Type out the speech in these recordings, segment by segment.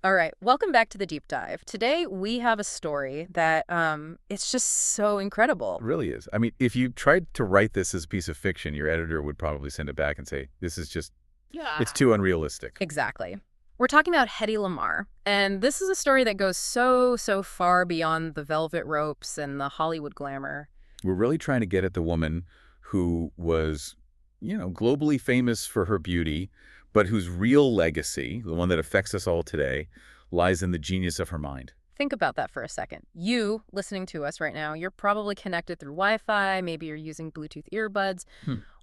All right, welcome back to the deep dive. Today we have a story that it's just so incredible. It really is. I mean, if you tried to write this as a piece of fiction, your editor would probably send it back and say, this is just, it's too unrealistic. Exactly. We're talking about Hedy Lamarr, and this is a story that goes so far beyond the velvet ropes and the Hollywood glamour. We're really trying to get at the woman who was, globally famous for her beauty, but whose real legacy, the one that affects us all today, lies in the genius of her mind. Think about that for a second. You, listening to us right now, you're probably connected through Wi-Fi, maybe you're using Bluetooth earbuds.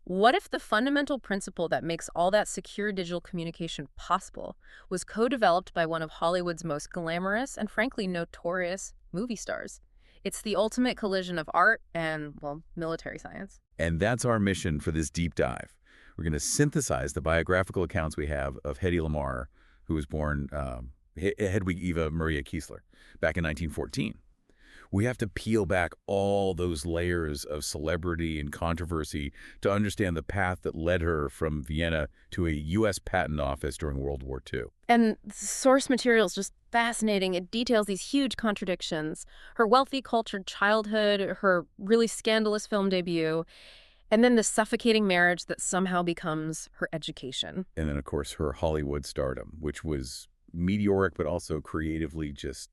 What if the fundamental principle that makes all that secure digital communication possible was co-developed by one of Hollywood's most glamorous and frankly notorious movie stars? It's the ultimate collision of art and, well, military science. And that's our mission for this deep dive. We're going to synthesize the biographical accounts we have of Hedy Lamarr, who was born Hedwig Eva Maria Kiesler back in 1914. We have to peel back all those layers of celebrity and controversy to understand the path that led her from Vienna to a U.S. patent office during World War II. And the source material is just fascinating. It details these huge contradictions. Her wealthy, cultured childhood, her really scandalous film debut, and then the suffocating marriage that somehow becomes her education. And then, of course, her Hollywood stardom, which was meteoric but also creatively just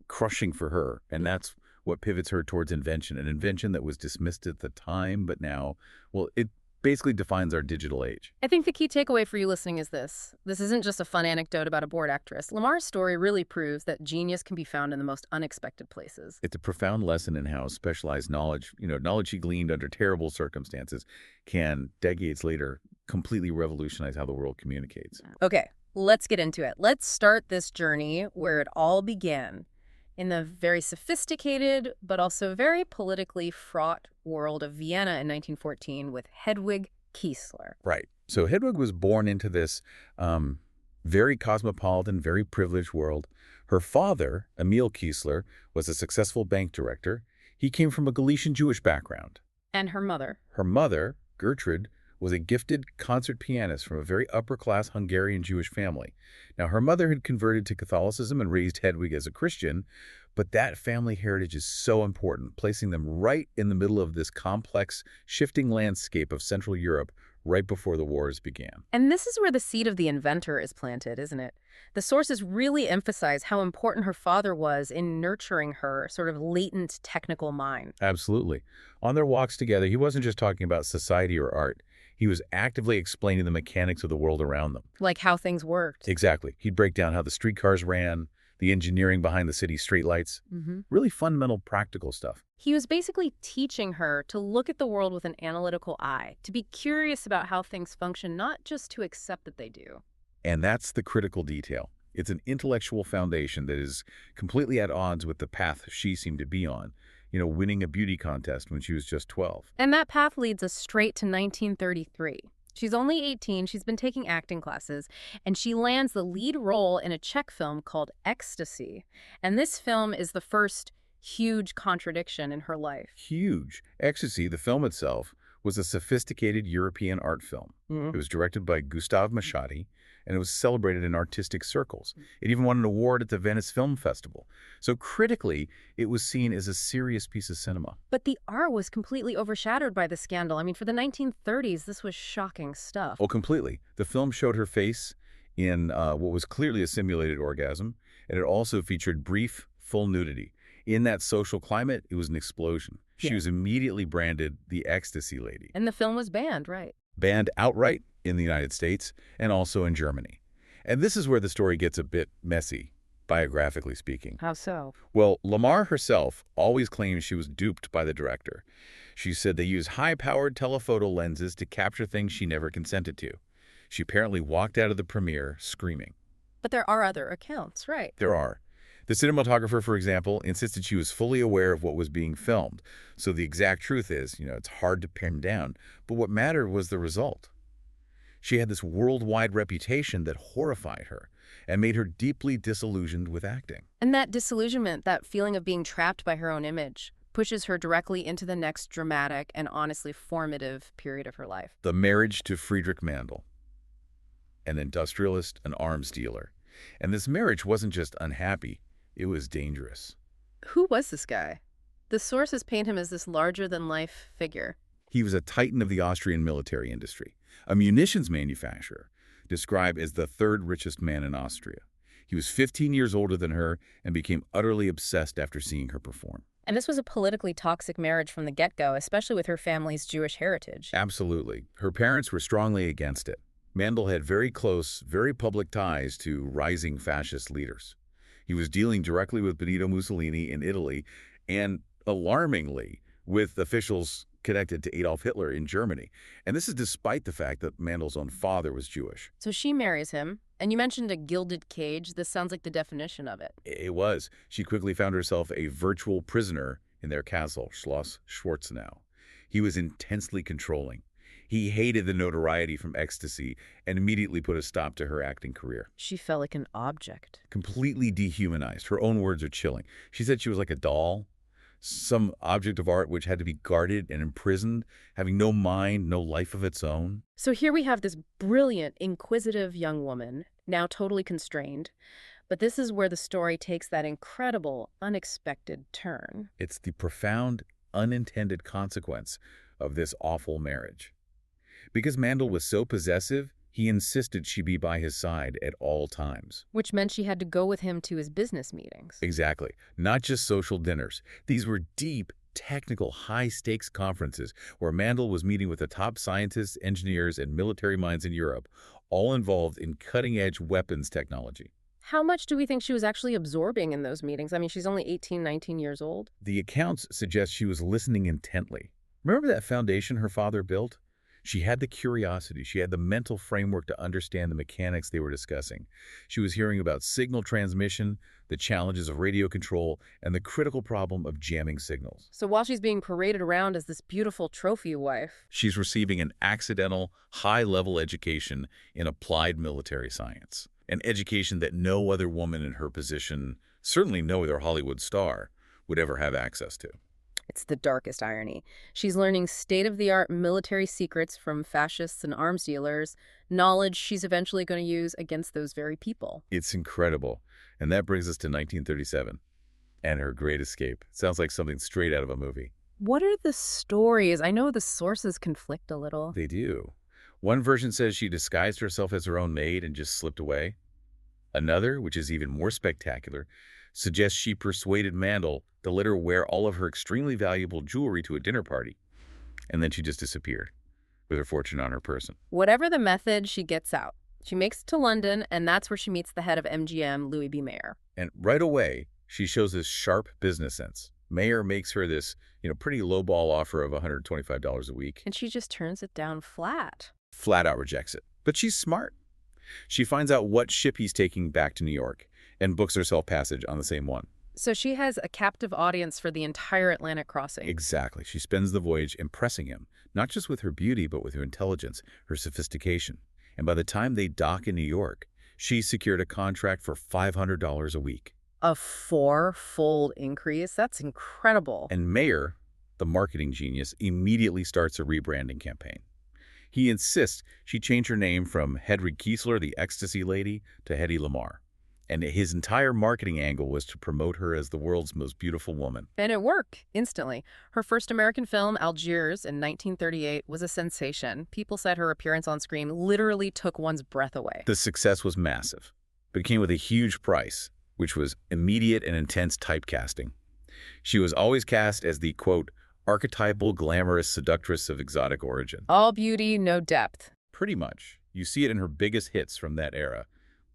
crushing for her. And that's what pivots her towards invention, an invention that was dismissed at the time, but now, well, it basically defines our digital age. I think the key takeaway for you listening is this. This isn't just a fun anecdote about a bored actress. Lamarr's story really proves that genius can be found in the most unexpected places. It's a profound lesson in how specialized knowledge, knowledge she gleaned under terrible circumstances can, decades later, completely revolutionize how the world communicates. Okay, let's get into it. Let's start this journey where it all began, in the very sophisticated but also very politically fraught world of Vienna in 1914 with Hedwig Kiesler. Right. So Hedwig was born into this very cosmopolitan, very privileged world. Her father, Emil Kiesler, was a successful bank director. He came from a Galician Jewish background. And her mother? Her mother, Gertrude, was a gifted concert pianist from a very upper-class Hungarian Jewish family. Now, her mother had converted to Catholicism and raised Hedwig as a Christian, but that family heritage is so important, placing them right in the middle of this complex, shifting landscape of Central Europe right before the wars began. And this is where the seed of the inventor is planted, isn't it? The sources really emphasize how important her father was in nurturing her sort of latent technical mind. Absolutely. On their walks together, he wasn't just talking about society or art. He was actively explaining the mechanics of the world around them. Like how things worked. Exactly. He'd break down how the streetcars ran, the engineering behind the city's streetlights. Really fundamental, practical stuff. He was basically teaching her to look at the world with an analytical eye, to be curious about how things function, not just to accept that they do. And that's the critical detail. It's an intellectual foundation that is completely at odds with the path she seemed to be on. Winning a beauty contest when she was just 12. And that path leads us straight to 1933. She's only 18, she's been taking acting classes, and she lands the lead role in a Czech film called Ecstasy. And this film is the first huge contradiction in her life. Huge. Ecstasy, the film itself, was a sophisticated European art film. It was directed by Gustav Machadi, and it was celebrated in artistic circles. It even won an award at the Venice Film Festival. So critically, it was seen as a serious piece of cinema. But the art was completely overshadowed by the scandal. I mean, for the 1930s, this was shocking stuff. Oh, completely. The film showed her face in what was clearly a simulated orgasm, and it also featured brief, full nudity. In that social climate, it was an explosion. She was immediately branded the Ecstasy Lady. And the film was banned, right? Banned outright in the United States and also in Germany. And this is where the story gets a bit messy, biographically speaking. How so? Well, Lamarr herself always claimed she was duped by the director. She said they used high-powered telephoto lenses to capture things she never consented to. She apparently walked out of the premiere screaming. But there are other accounts, right? There are. The cinematographer, for example, insisted she was fully aware of what was being filmed. So the exact truth is, it's hard to pin down. But what mattered was the result. She had this worldwide reputation that horrified her and made her deeply disillusioned with acting. And that disillusionment, that feeling of being trapped by her own image, pushes her directly into the next dramatic and honestly formative period of her life. The marriage to Friedrich Mandel, an industrialist, an arms dealer. And this marriage wasn't just unhappy, it was dangerous. Who was this guy? The sources paint him as this larger-than-life figure. He was a titan of the Austrian military industry, a munitions manufacturer, described as the third richest man in Austria. He was 15 years older than her and became utterly obsessed after seeing her perform. And this was a politically toxic marriage from the get-go, especially with her family's Jewish heritage. Absolutely. Her parents were strongly against it. Mandel had very close, very public ties to rising fascist leaders. He was dealing directly with Benito Mussolini in Italy and, alarmingly, with officials connected to Adolf Hitler in Germany. And this is despite the fact that Mandel's own father was Jewish. So she marries him, and you mentioned a gilded cage. This sounds like the definition of it. It was. She quickly found herself a virtual prisoner in their castle, Schloss Schwarzenau. He was intensely controlling. He hated the notoriety from Ecstasy and immediately put a stop to her acting career. She felt like an object. Completely dehumanized. Her own words are chilling. She said she was like a doll, some object of art which had to be guarded and imprisoned, having no mind, no life of its own. So here we have this brilliant, inquisitive young woman, now totally constrained. But this is where the story takes that incredible, unexpected turn. It's the profound, unintended consequence of this awful marriage. Because Mandel was so possessive, he insisted she be by his side at all times. Which meant she had to go with him to his business meetings. Exactly. Not just social dinners. These were deep, technical, high-stakes conferences where Mandel was meeting with the top scientists, engineers, and military minds in Europe, all involved in cutting-edge weapons technology. How much do we think she was actually absorbing in those meetings? I mean, she's only 18, 19 years old. The accounts suggest she was listening intently. Remember that foundation her father built? She had the curiosity, she had the mental framework to understand the mechanics they were discussing. She was hearing about signal transmission, the challenges of radio control, and the critical problem of jamming signals. So while she's being paraded around as this beautiful trophy wife, she's receiving an accidental, high-level education in applied military science. An education that no other woman in her position, certainly no other Hollywood star, would ever have access to. It's the darkest irony. She's learning state-of-the-art military secrets from fascists and arms dealers, knowledge she's eventually going to use against those very people. It's incredible. And that brings us to 1937 and her great escape. It sounds like something straight out of a movie. What are the stories? I know the sources conflict a little. They do. One version says she disguised herself as her own maid and just slipped away. Another, which is even more spectacular, suggests she persuaded Mandel to let her wear all of her extremely valuable jewelry to a dinner party, and then she just disappeared with her fortune on her person. Whatever the method, she gets out. She makes it to London, and that's where she meets the head of MGM, Louis B. Mayer. And right away, she shows this sharp business sense. Mayer makes her this, pretty lowball offer of $125 a week. And she just turns it down flat. Flat out rejects it. But she's smart. She finds out what ship he's taking back to New York and books herself passage on the same one. So she has a captive audience for the entire Atlantic crossing. Exactly. She spends the voyage impressing him, not just with her beauty, but with her intelligence, her sophistication. And by the time they dock in New York, she secured a contract for $500 a week. A four-fold increase? That's incredible. And Mayer, the marketing genius, immediately starts a rebranding campaign. He insists she change her name from Hedwig Kiesler, the Ecstasy lady, to Hedy Lamarr. And his entire marketing angle was to promote her as the world's most beautiful woman. And it worked, instantly. Her first American film, Algiers, in 1938, was a sensation. People said her appearance on screen literally took one's breath away. The success was massive, but it came with a huge price, which was immediate and intense typecasting. She was always cast as the, quote, archetypal, glamorous seductress of exotic origin. All beauty, no depth. Pretty much. You see it in her biggest hits from that era.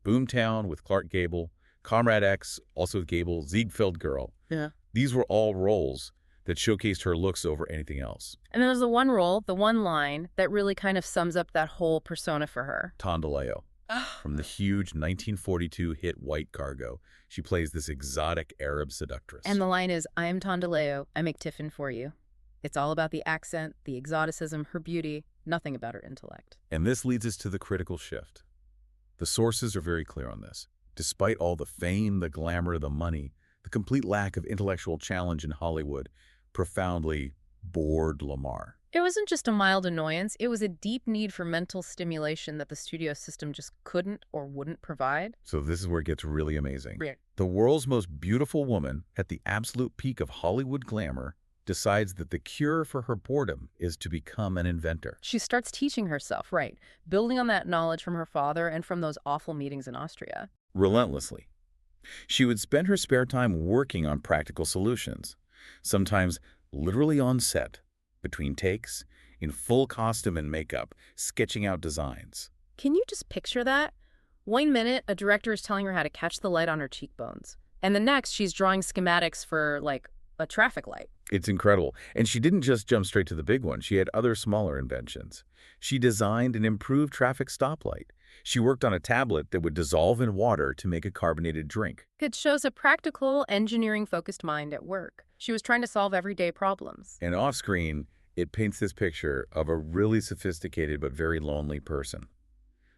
Boomtown with Clark Gable, Comrade X, also with Gable, Ziegfeld Girl. Yeah. These were all roles that showcased her looks over anything else. And then there's the one role, the one line, that really kind of sums up that whole persona for her. Tondaleo. From the huge 1942 hit White Cargo, she plays this exotic Arab seductress. And the line is, I am Tondaleo, I make tiffin for you. It's all about the accent, the exoticism, her beauty, nothing about her intellect. And this leads us to the critical shift. The sources are very clear on this. Despite all the fame, the glamour, the money, the complete lack of intellectual challenge in Hollywood profoundly bored Lamarr. It wasn't just a mild annoyance, it was a deep need for mental stimulation that the studio system just couldn't or wouldn't provide. So this is where it gets really amazing. Right. The world's most beautiful woman, at the absolute peak of Hollywood glamour, decides that the cure for her boredom is to become an inventor. She starts teaching herself, right, building on that knowledge from her father and from those awful meetings in Austria. Relentlessly. She would spend her spare time working on practical solutions, sometimes literally on set, between takes, in full costume and makeup, sketching out designs. Can you just picture that? 1 minute, a director is telling her how to catch the light on her cheekbones. And the next, she's drawing schematics for, like, a traffic light. It's incredible. And she didn't just jump straight to the big one. She had other smaller inventions. She designed an improved traffic stoplight. She worked on a tablet that would dissolve in water to make a carbonated drink. It shows a practical, engineering-focused mind at work. She was trying to solve everyday problems. And off-screen, it paints this picture of a really sophisticated but very lonely person.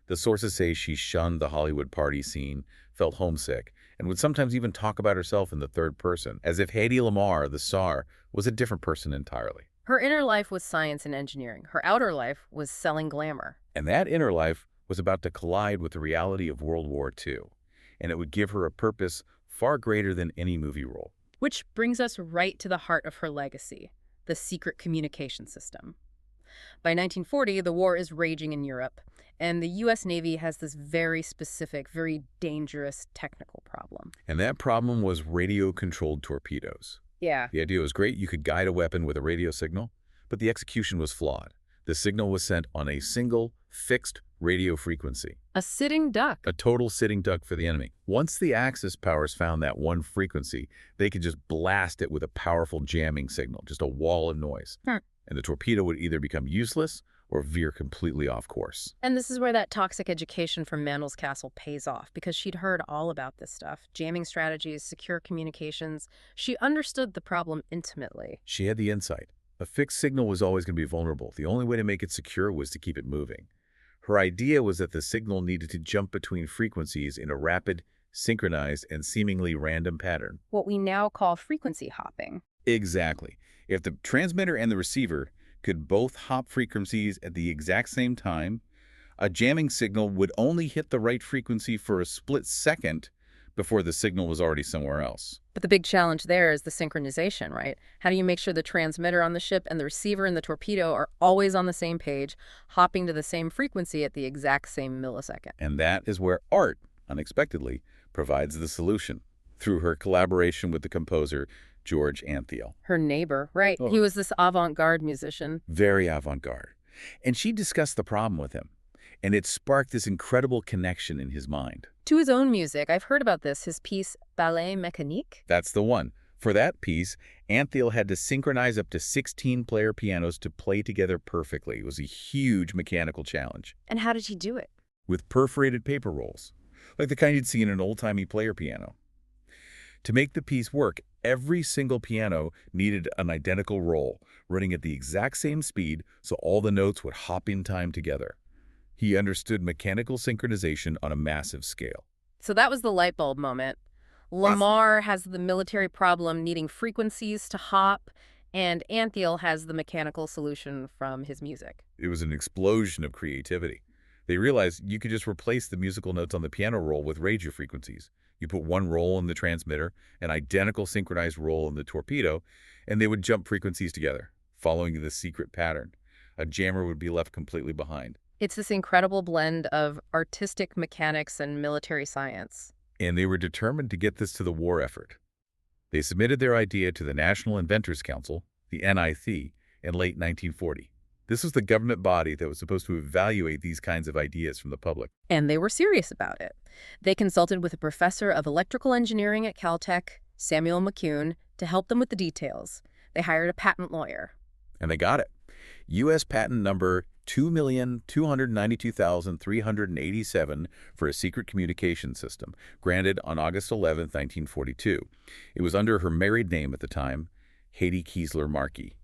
The sources say she shunned the Hollywood party scene, felt homesick, and would sometimes even talk about herself in the third person, as if Hedy Lamarr, the star, was a different person entirely. Her inner life was science and engineering. Her outer life was selling glamour. And that inner life was about to collide with the reality of World War II, and it would give her a purpose far greater than any movie role. Which brings us right to the heart of her legacy, the secret communication system. By 1940, the war is raging in Europe, and the U.S. Navy has this very specific, very dangerous technical problem. And that problem was radio-controlled torpedoes. Yeah. The idea was great. You could guide a weapon with a radio signal, but the execution was flawed. The signal was sent on a single, fixed radio frequency. A sitting duck. A total sitting duck for the enemy. Once the Axis powers found that one frequency, they could just blast it with a powerful jamming signal, just a wall of noise. And the torpedo would either become useless or veer completely off course. And this is where that toxic education from Mandel's Castle pays off, because she'd heard all about this stuff. Jamming strategies, secure communications. She understood the problem intimately. She had the insight. A fixed signal was always going to be vulnerable. The only way to make it secure was to keep it moving. Her idea was that the signal needed to jump between frequencies in a rapid, synchronized, and seemingly random pattern. What we now call frequency hopping. Exactly. If the transmitter and the receiver could both hop frequencies at the exact same time, a jamming signal would only hit the right frequency for a split second before the signal was already somewhere else. But the big challenge there is the synchronization, right? How do you make sure the transmitter on the ship and the receiver in the torpedo are always on the same page, hopping to the same frequency at the exact same millisecond? And that is where art, unexpectedly, provides the solution through her collaboration with the composer George Antheil. Her neighbor, right. Oh. He was this avant-garde musician. Very avant-garde. And she discussed the problem with him, and it sparked this incredible connection in his mind. To his own music. I've heard about this, his piece Ballet Mécanique. That's the one. For that piece, Antheil had to synchronize up to 16-player pianos to play together perfectly. It was a huge mechanical challenge. And how did he do it? With perforated paper rolls, like the kind you'd see in an old-timey player piano. To make the piece work, every single piano needed an identical roll, running at the exact same speed so all the notes would hop in time together. He understood mechanical synchronization on a massive scale. So that was the light bulb moment. Lamarr has the military problem needing frequencies to hop, and Antheil has the mechanical solution from his music. It was an explosion of creativity. They realized you could just replace the musical notes on the piano roll with radio frequencies. You put one roll in the transmitter, an identical synchronized roll in the torpedo, and they would jump frequencies together, following the secret pattern. A jammer would be left completely behind. It's this incredible blend of artistic mechanics and military science. And they were determined to get this to the war effort. They submitted their idea to the National Inventors Council, the NIC, in late 1940. This was the government body that was supposed to evaluate these kinds of ideas from the public. And they were serious about it. They consulted with a professor of electrical engineering at Caltech, Samuel McCune, to help them with the details. They hired a patent lawyer. And they got it. U.S. patent number 2,292,387 for a secret communication system, granted on August 11, 1942. It was under her married name at the time, Hedy Kiesler Markey.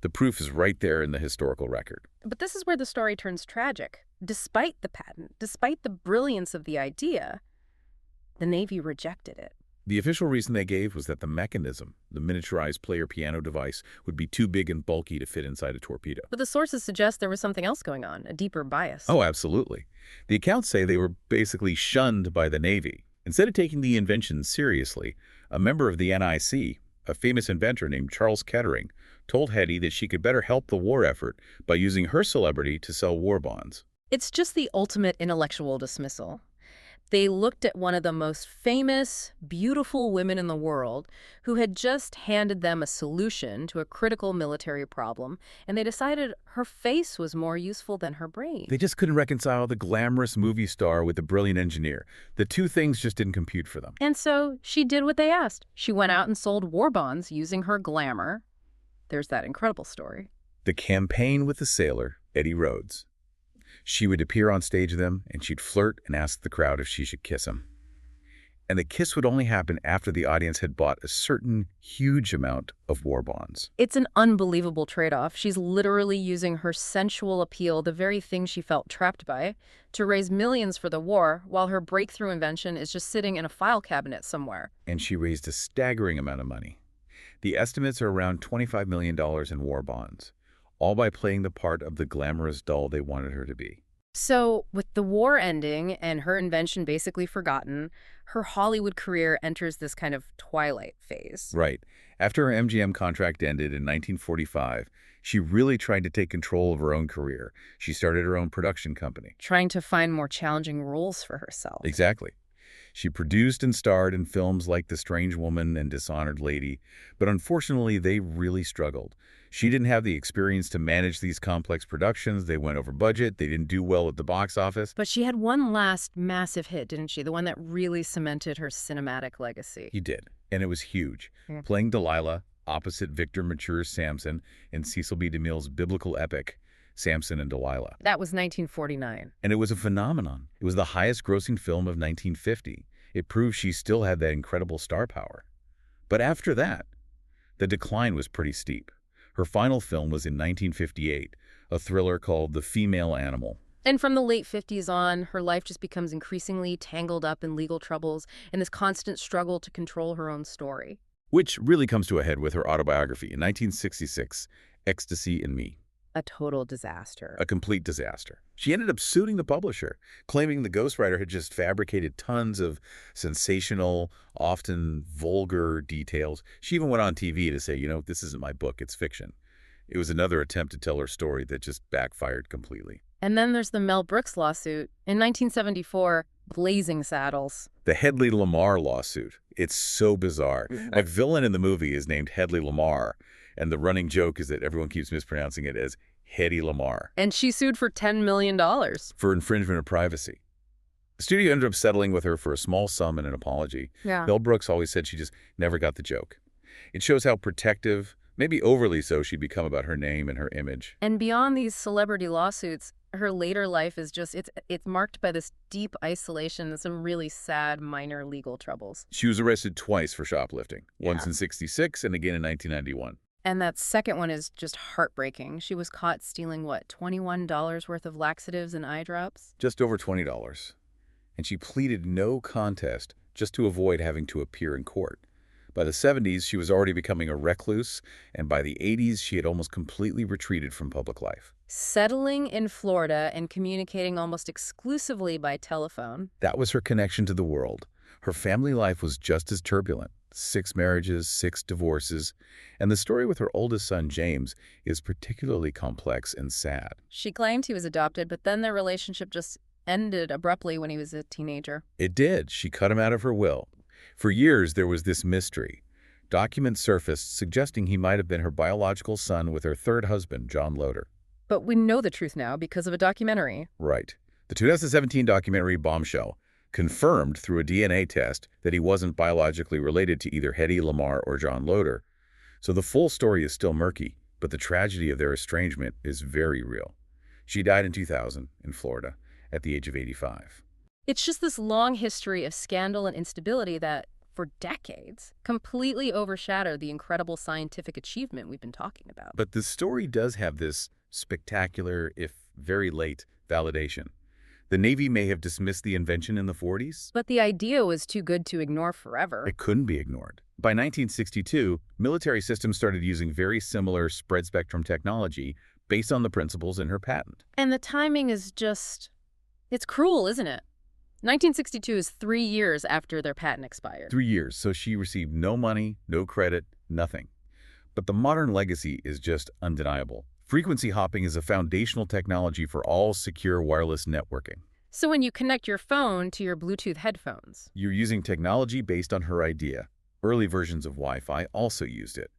The proof is right there in the historical record. But this is where the story turns tragic. Despite the patent, despite the brilliance of the idea, the Navy rejected it. The official reason they gave was that the mechanism, the miniaturized player piano device, would be too big and bulky to fit inside a torpedo. But the sources suggest there was something else going on, a deeper bias. Oh, absolutely. The accounts say they were basically shunned by the Navy. Instead of taking the invention seriously, a member of the NIC, a famous inventor named Charles Kettering, told Hedy that she could better help the war effort by using her celebrity to sell war bonds. It's just the ultimate intellectual dismissal. They looked at one of the most famous, beautiful women in the world who had just handed them a solution to a critical military problem, and they decided her face was more useful than her brain. They just couldn't reconcile the glamorous movie star with the brilliant engineer. The two things just didn't compute for them. And so she did what they asked. She went out and sold war bonds using her glamour. There's that incredible story. The campaign with the sailor, Eddie Rhodes. She would appear on stage with him, and she'd flirt and ask the crowd if she should kiss him. And the kiss would only happen after the audience had bought a certain huge amount of war bonds. It's an unbelievable trade-off. She's literally using her sensual appeal, the very thing she felt trapped by, to raise millions for the war, while her breakthrough invention is just sitting in a file cabinet somewhere. And she raised a staggering amount of money. The estimates are around $25 million in war bonds, all by playing the part of the glamorous doll they wanted her to be. So, with the war ending and her invention basically forgotten, her Hollywood career enters this kind of twilight phase. Right. After her MGM contract ended in 1945, she really tried to take control of her own career. She started her own production company. Trying to find more challenging roles for herself. Exactly. She produced and starred in films like The Strange Woman and Dishonored Lady, but unfortunately they really struggled. She didn't have the experience to manage these complex productions. They went over budget. They didn't do well at the box office. But she had one last massive hit, didn't she? The one that really cemented her cinematic legacy. He did, and it was huge. Yeah. Playing Delilah opposite Victor Mature's Samson in Cecil B. DeMille's biblical epic, Samson and Delilah. That was 1949. And it was a phenomenon. It was the highest-grossing film of 1950. It proved she still had that incredible star power. But after that, the decline was pretty steep. Her final film was in 1958, a thriller called The Female Animal. And from the late 50s on, her life just becomes increasingly tangled up in legal troubles and this constant struggle to control her own story. Which really comes to a head with her autobiography in 1966, Ecstasy and Me. A total disaster. A complete disaster. She ended up suing the publisher, claiming the ghostwriter had just fabricated tons of sensational, often vulgar details. She even went on TV to say, you know, this isn't my book, it's fiction. It was another attempt to tell her story that just backfired completely. And then there's the Mel Brooks lawsuit. In 1974, Blazing Saddles. The Hedy Lamarr lawsuit. It's so bizarre. A villain in the movie is named Hedy Lamarr, and the running joke is that everyone keeps mispronouncing it as Hedy Lamarr. And she sued for $10 million. For infringement of privacy. The studio ended up settling with her for a small sum and an apology. Yeah. Mel Brooks always said she just never got the joke. It shows how protective, maybe overly so, she'd become about her name and her image. And beyond these celebrity lawsuits, her later life is just, it's marked by this deep isolation and some really sad minor legal troubles. She was arrested twice for shoplifting, once in '66 and again in 1991. And that second one is just heartbreaking. She was caught stealing, what, $21 worth of laxatives and eye drops? Just over $20. And she pleaded no contest just to avoid having to appear in court. By the 70s, she was already becoming a recluse, and by the 80s, she had almost completely retreated from public life. Settling in Florida and communicating almost exclusively by telephone. That was her connection to the world. Her family life was just as turbulent. 6 marriages, 6 divorces, and the story with her oldest son, James, is particularly complex and sad. She claimed he was adopted, but then their relationship just ended abruptly when he was a teenager. It did. She cut him out of her will. For years, there was this mystery. Documents surfaced suggesting he might have been her biological son with her third husband, John Loder. But we know the truth now because of a documentary. Right. The 2017 documentary Bombshell confirmed through a DNA test that he wasn't biologically related to either Hedy Lamarr or John Loder. So the full story is still murky, but the tragedy of their estrangement is very real. She died in 2000 in Florida at the age of 85. It's just this long history of scandal and instability that, for decades, completely overshadowed the incredible scientific achievement we've been talking about. But the story does have this spectacular, if very late, validation. The Navy may have dismissed the invention in the 40s. But the idea was too good to ignore forever. It couldn't be ignored. By 1962, military systems started using very similar spread-spectrum technology based on the principles in her patent. And the timing is just... it's cruel, isn't it? 1962 is 3 years after their patent expired. 3 years, so she received no money, no credit, nothing. But the modern legacy is just undeniable. Frequency hopping is a foundational technology for all secure wireless networking. So when you connect your phone to your Bluetooth headphones... you're using technology based on her idea. Early versions of Wi-Fi also used it.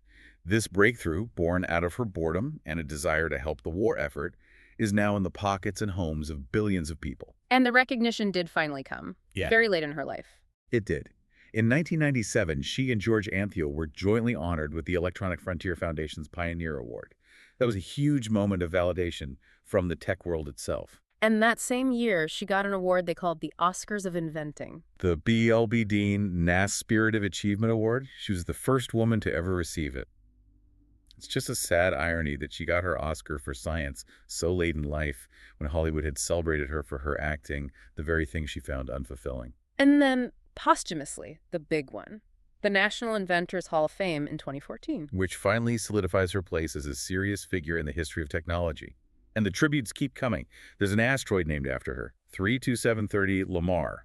This breakthrough, born out of her boredom and a desire to help the war effort, is now in the pockets and homes of billions of people. And the recognition did finally come. Yeah. Very late in her life. It did. In 1997, she and George Antheil were jointly honored with the Electronic Frontier Foundation's Pioneer Award. That was a huge moment of validation from the tech world itself. And that same year, she got an award they called the Oscars of Inventing. The B.L.B. Dean NAS Spirit of Achievement Award, she was the first woman to ever receive it. It's just a sad irony that she got her Oscar for science so late in life when Hollywood had celebrated her for her acting, the very thing she found unfulfilling. And then, posthumously, the big one, the National Inventors Hall of Fame in 2014. Which finally solidifies her place as a serious figure in the history of technology. And the tributes keep coming. There's an asteroid named after her, 32730 Lamarr.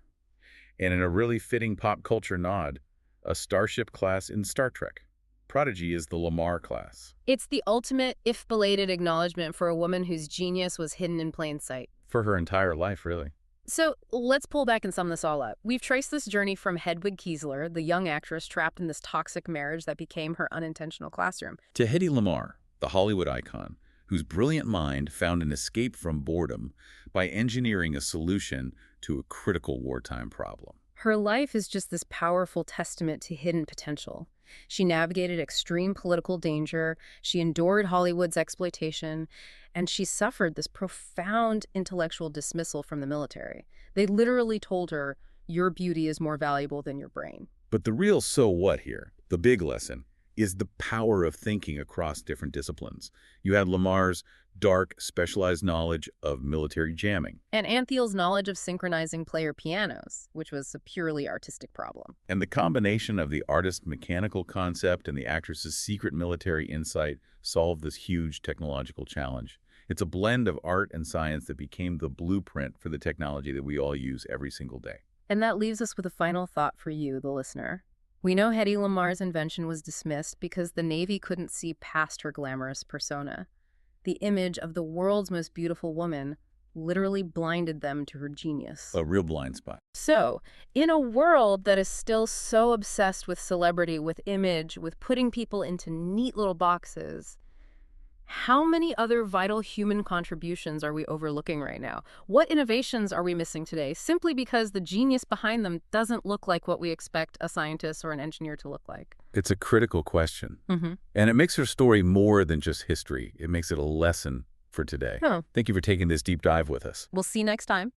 And in a really fitting pop culture nod, a starship class in Star Trek. Prodigy is the Lamarr class. It's the ultimate, if belated, acknowledgement for a woman whose genius was hidden in plain sight. For her entire life, really. So let's pull back and sum this all up. We've traced this journey from Hedwig Kiesler, the young actress trapped in this toxic marriage that became her unintentional classroom, to Hedy Lamarr, the Hollywood icon, whose brilliant mind found an escape from boredom by engineering a solution to a critical wartime problem. Her life is just this powerful testament to hidden potential. She navigated extreme political danger, she endured Hollywood's exploitation, and she suffered this profound intellectual dismissal from the military. They literally told her, your beauty is more valuable than your brain. But the real so what here, the big lesson, is the power of thinking across different disciplines. You had Lamarr's dark, specialized knowledge of military jamming. And Antheil's knowledge of synchronizing player pianos, which was a purely artistic problem. And the combination of the artist's mechanical concept and the actress's secret military insight solved this huge technological challenge. It's a blend of art and science that became the blueprint for the technology that we all use every single day. And that leaves us with a final thought for you, the listener. We know Hedy Lamarr's invention was dismissed because the Navy couldn't see past her glamorous persona. The image of the world's most beautiful woman literally blinded them to her genius. A real blind spot. So, in a world that is still so obsessed with celebrity, with image, with putting people into neat little boxes, how many other vital human contributions are we overlooking right now? What innovations are we missing today simply because the genius behind them doesn't look like what we expect a scientist or an engineer to look like? It's a critical question. Mm-hmm. And it makes her story more than just history. It makes it a lesson for today. Oh. Thank you for taking this deep dive with us. We'll see you next time.